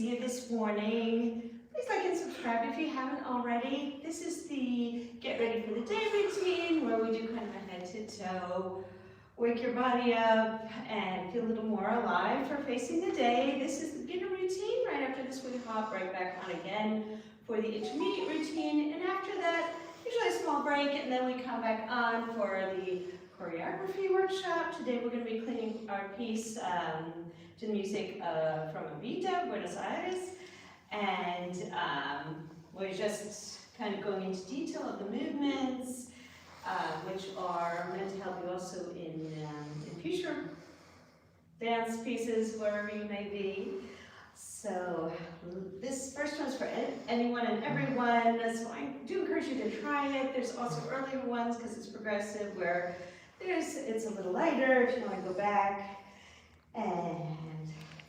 see you this morning. Please like and subscribe if you haven't already. This is the Get Ready for the Day routine where we do kind of a head to toe, wake your body up and feel a little more alive for facing the day. This is the beginner routine. Right after this we hop right back on again for the intermediate routine, and after that usually a small break, and then we come back on for the choreography workshop. Today we're going to be cleaning our piece to the music from Evita, Buenos Aires, and we're just kind of going into detail of the movements, which are meant to help you also in future dance pieces, wherever you may be. So this first one's for anyone and everyone, so I do encourage you to try it. There's also earlier ones because it's progressive where it's a little lighter if you want to go back. And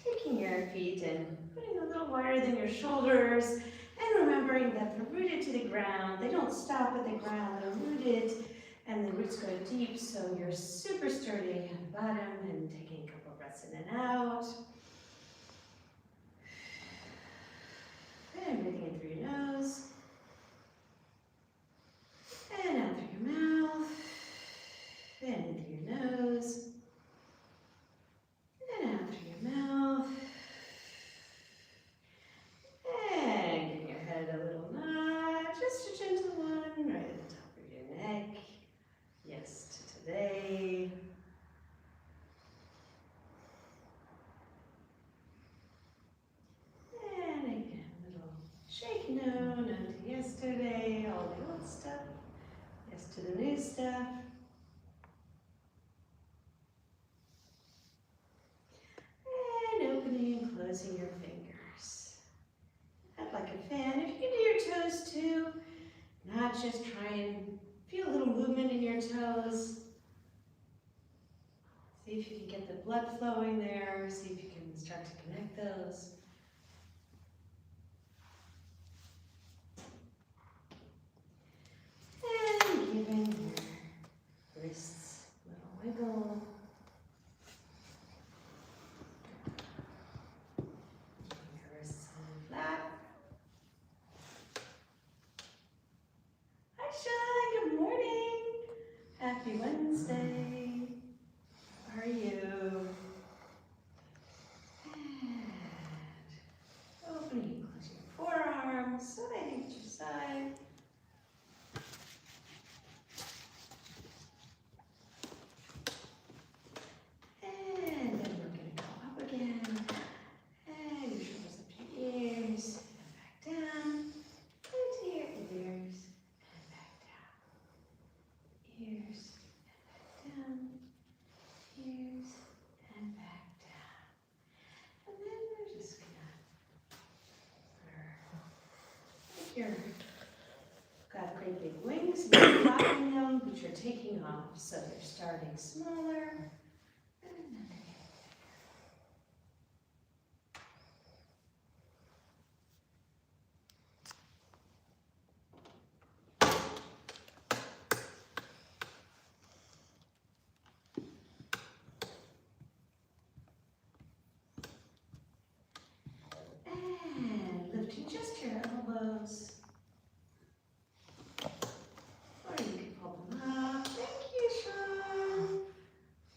taking your feet and putting a little wider than your shoulders, and remembering that they're rooted to the ground. They don't stop at the ground, they're rooted, and the roots go deep, so you're super sturdy on the bottom, and taking a couple of breaths in and out. And breathing in through your nose, and out through your mouth, and in through your nose, and out through your mouth, and giving your head a little nod, just a gentle one right at the top of your neck. Yes to today. And again, a little shake no to yesterday, all the old stuff, yes to the new stuff. And opening and closing your fingers. Not like a fan. If you can do your toes too, not just try and feel a little movement in your toes. See if you can get the blood flowing there. See if you can start to connect those. And giving your wrists a little wiggle. Happy Wednesday. How are you? And opening and closing your forearms so they hit your side. And then we're going to go up again. And your shoulders up to your ears. And back down. Into your ears. And back down. Ears. Down, ears, and back down. And then we're just gonna think you're got great big wings, you're flapping them, but you're taking off. So they're starting smaller. And then they're getting lifting just your elbows, or you can pull them up. Thank you, Sean.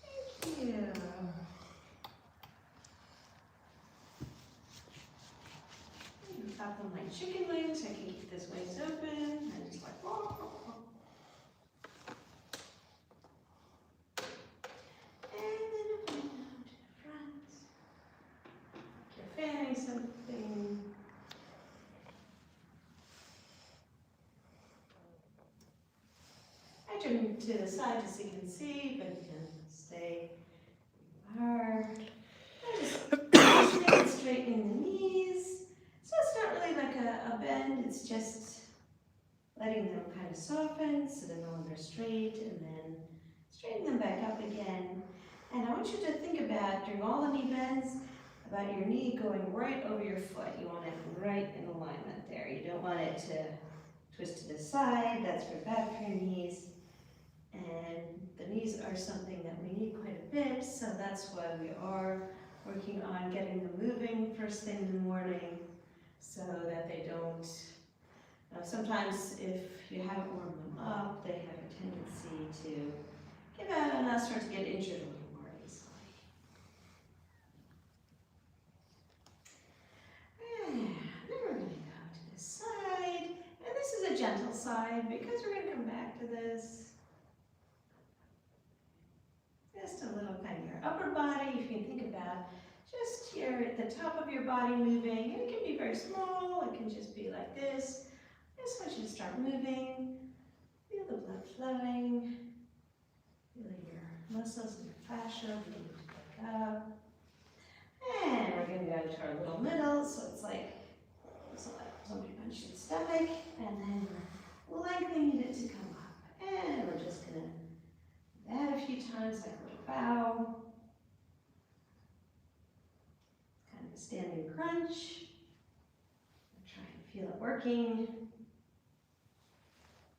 Thank you. You can flap them like chicken wings. I can keep this wings open and just like whoa, whoa, whoa. And then opening them to the front. You're fanning something. I turn to the side just so you can see, but you can stay where you are. Just straightening the knees. So it's not really like a bend, it's just letting them kind of soften so they're no longer straight, and then straighten them back up again. And I want you to think about, during all the knee bends, about your knee going right over your foot. You want it right in alignment there. You don't want it to twist to the side. That's very bad for your knees. And the knees are something that we need quite a bit, so that's why we are working on getting them moving first thing in the morning so that they don't, sometimes if you haven't warmed them up, they have a tendency to give out on us or to get injured a little more easily. And then we're going to go to this side, and this is a gentle side because we're going to come back to this. Just a little kind of your upper body, if you can think about just the top of your body moving, and it can be very small, it can just be like this. I just want you to start moving, feel the blood flowing, feel your muscles and your fascia beginning to pick up. And we're going to go to our little middle, so it's like somebody punched your stomach, and then we're lengthening it to come up. And we're just going to do that a few times, like a little bow. Kind of a standing crunch. Try and feel it working.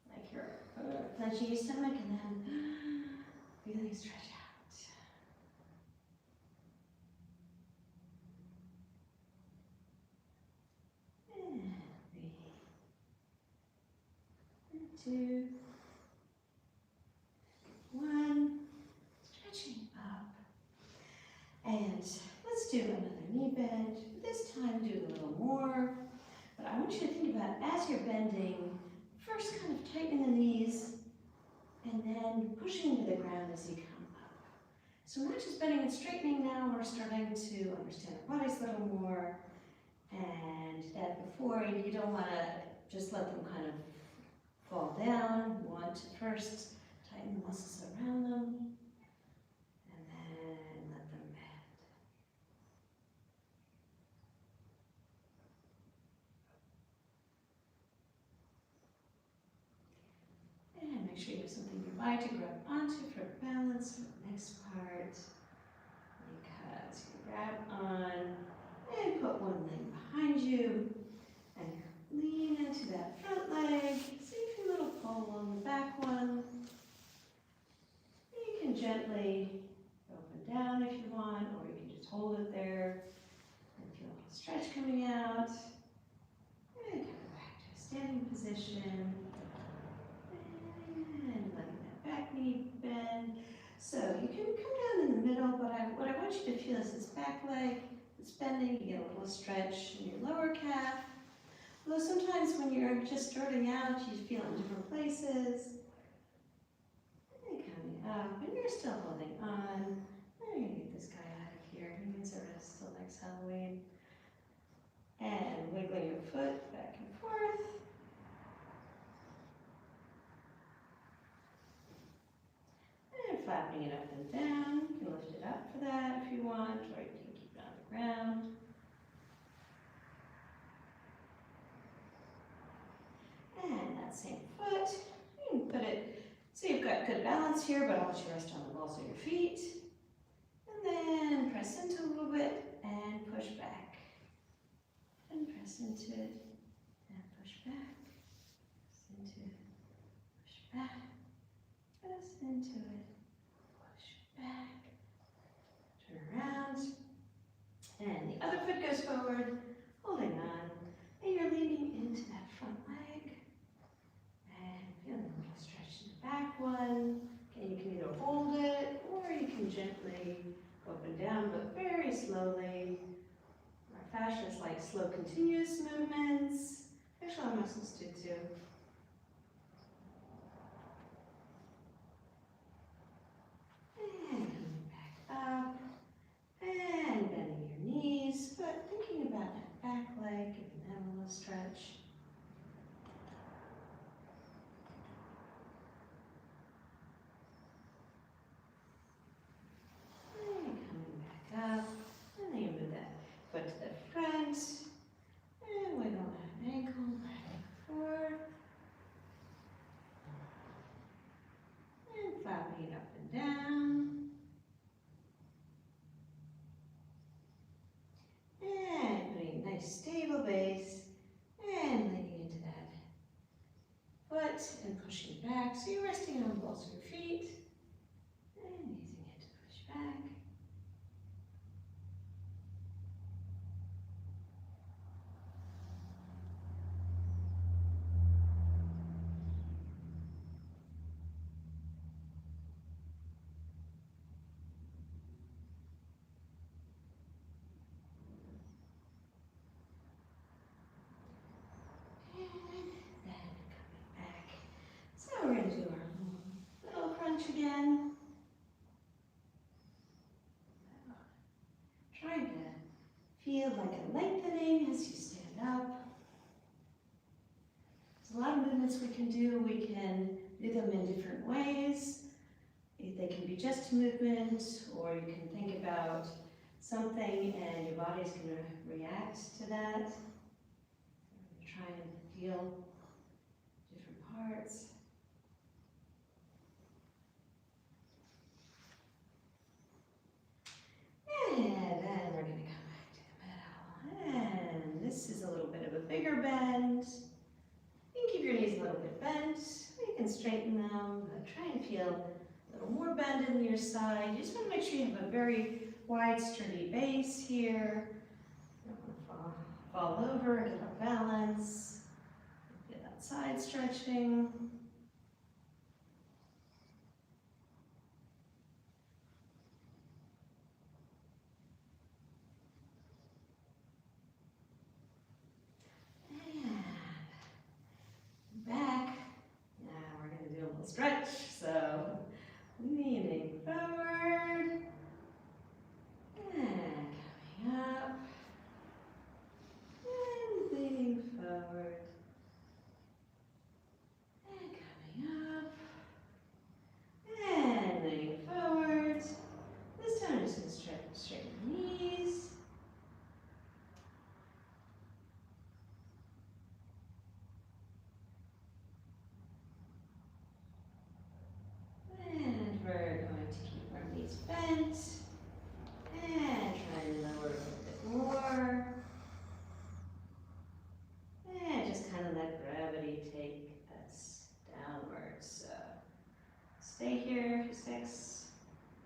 Like you're clenching your stomach and then feeling stretch out. And 2, 1, stretching up. And let's do another knee bend. This time do a little more. But I want you to think about, as you're bending, first kind of tightening the knees and then pushing to the ground as you come up. So we're not just bending and straightening now, we're starting to understand our bodies a little more. And that before, you don't want to just let them kind of fall down. You want to first tighten the muscles around them and then let them bend. And make sure you have something nearby to grab onto for balance for the next part. Because you grab on and put one leg behind you and lean into that front leg. See if you little pull on the back one. You can gently go up and down if you want, or you can just hold it there and feel a little stretch coming out. And come back to a standing position. And letting that back knee bend. So you can come down in the middle, but what I want you to feel is this back leg that's bending. You get a little stretch in your lower calf. Although sometimes when you're just starting out, you feel in different places. And coming up, and you're still holding on. I'm going to get this guy out of here. He needs a rest till next Halloween. And wiggling your foot back and forth. And flapping it up and down. You can lift it up for that if you want, or you can keep it on the ground. And that same foot, you can put it, so you've got good balance here, but I'll let you rest on the balls of your feet. And then press into a little bit and push back. And press into it and push back. Press into it, push back. Press into it, push back. Turn around. And the other foot goes forward, holding on. And you're leaning into that front leg. And feeling a little stretch in the back one. And you can either hold it or you can gently go up and down, but very slowly. Our fascia is like slow, continuous movements. Actually, our muscles do too. And coming back up. And bending your knees, but thinking about that back leg, giving them a little stretch. And coming back up, and then you move that foot to the front, and wiggle that ankle back and forth. And flapping it up and down. And putting a nice stable base, and feel like a lengthening as you stand up. There's a lot of movements we can do. We can do them in different ways. They can be just movement, or you can think about something and your body's going to react to that. Try and feel different parts. And then we're going to come back to the middle. And this is a little bit of a bigger bend. You can keep your knees a little bit bent. You can straighten them. Try and feel a little more bend in your side. You just want to make sure you have a very wide, sturdy base here. You don't want to fall over, get off balance. Get that side stretching. Back. Now we're going to do a little stretch. So leaning forward and coming up and leaning forward and coming up and leaning forward. This time I'm just going to straighten the knees. And we're going to keep our knees bent and try and lower a little bit more. And just kind of let gravity take us downwards. So stay here for 6.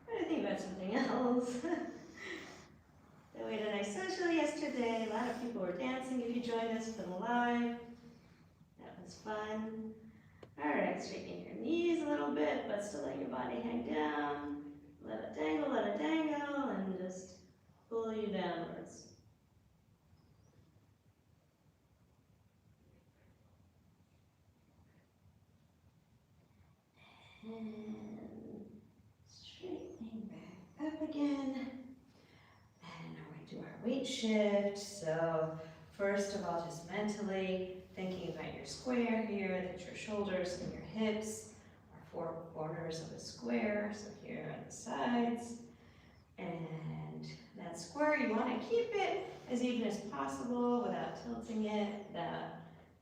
I'm going to think about something else. We had a nice social yesterday. A lot of people were dancing if you joined us for the live. That was fun. All right, straighten your knees a little bit, but still let your body hang down. Let it dangle, and just pull you downwards. And straightening back up again. And now we're going to do our weight shift. So first of all, just mentally thinking about your square here, that your shoulders and your hips are 4 corners of a square. So here on the sides. And that square, you want to keep it as even as possible without tilting it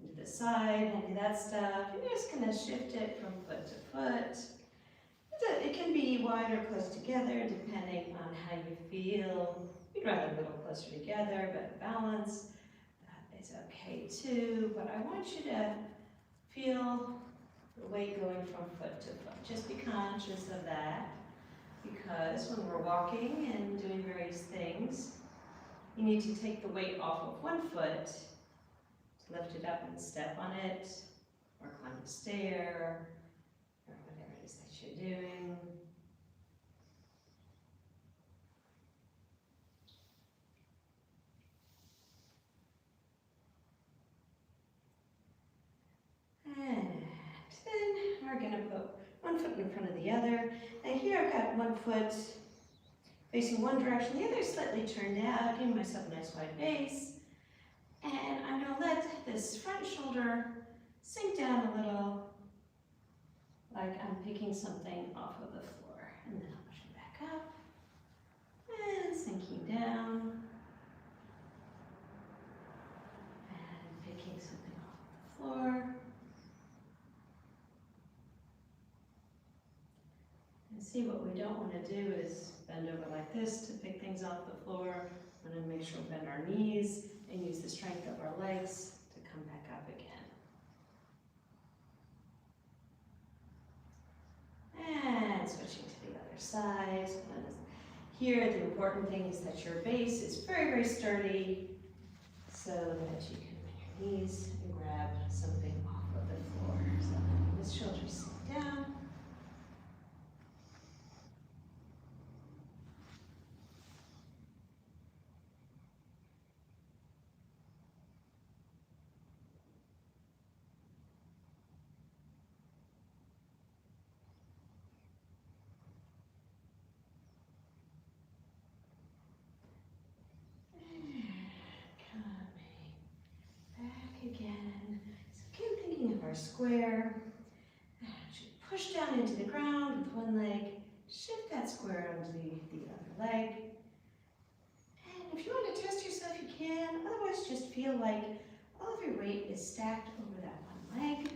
into the side, any of that stuff. You're just going to shift it from foot to foot. It can be wide or close together depending on how you feel. You'd rather a little closer together, but balance, that is okay too. But I want you to feel the weight going from foot to foot. Just be conscious of that, because when we're walking and doing various things, you need to take the weight off of one foot, to lift it up and step on it, or climb the stair, or whatever it is that you're doing. And then we're going to put one foot in front of the other. And here I've got one foot facing one direction, the other is slightly turned out, giving myself a nice wide base. And I'm going to let this front shoulder sink down a little, like I'm picking something off of the floor. And then I'll push it back up, and sinking down, and picking something off of the floor. And see, what we don't want to do is bend over like this to pick things off the floor. We want to make sure we bend our knees and use the strength of our legs to come back up again. And switching to the other side. Here, the important thing is that your base is very, very sturdy, so that you can bend your knees and grab something off of the floor. So this shoulder sink down. our square. And as you push down into the ground with one leg, shift that square onto the other leg. And if you want to test yourself, you can. Otherwise, just feel like all of your weight is stacked over that one leg.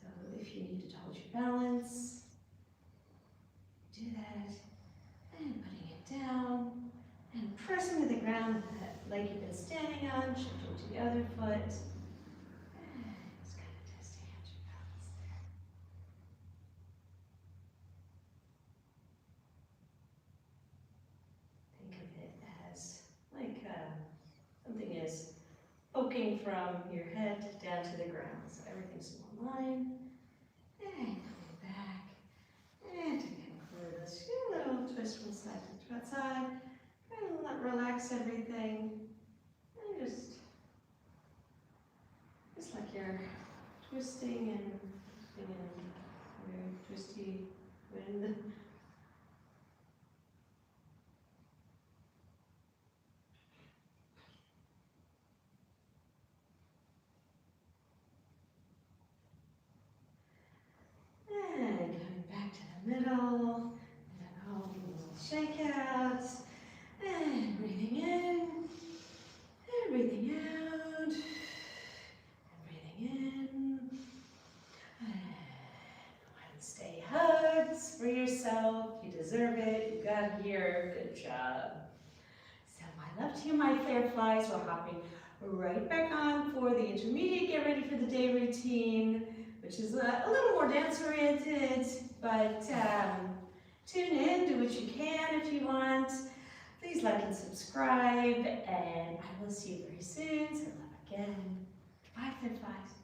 So if you needed to hold your balance, do that. And putting it down. And pressing to the ground with that leg you've been standing on, shifting to the other foot. And just kind of testing out your balance there. Think of it as like something is poking from your head down to the ground. So everything's in one line. And coming back. And to conclude, let's do a little twist from side to side. And relax everything. And just like you're twisting and very twisty wind. And coming back to the middle, and holding little shakeouts, and breathing in, and breathing out, and breathing in, and Wednesday hugs for yourself. You deserve it. You got here. Good job. So my love to you, my Fireflies. We're hopping right back on for the intermediate Get Ready for the Day routine, which is a little more dance-oriented, but tune in, do what you can if you want. Please like and subscribe, and I will see you very soon. So love again. Bye, Fireflies.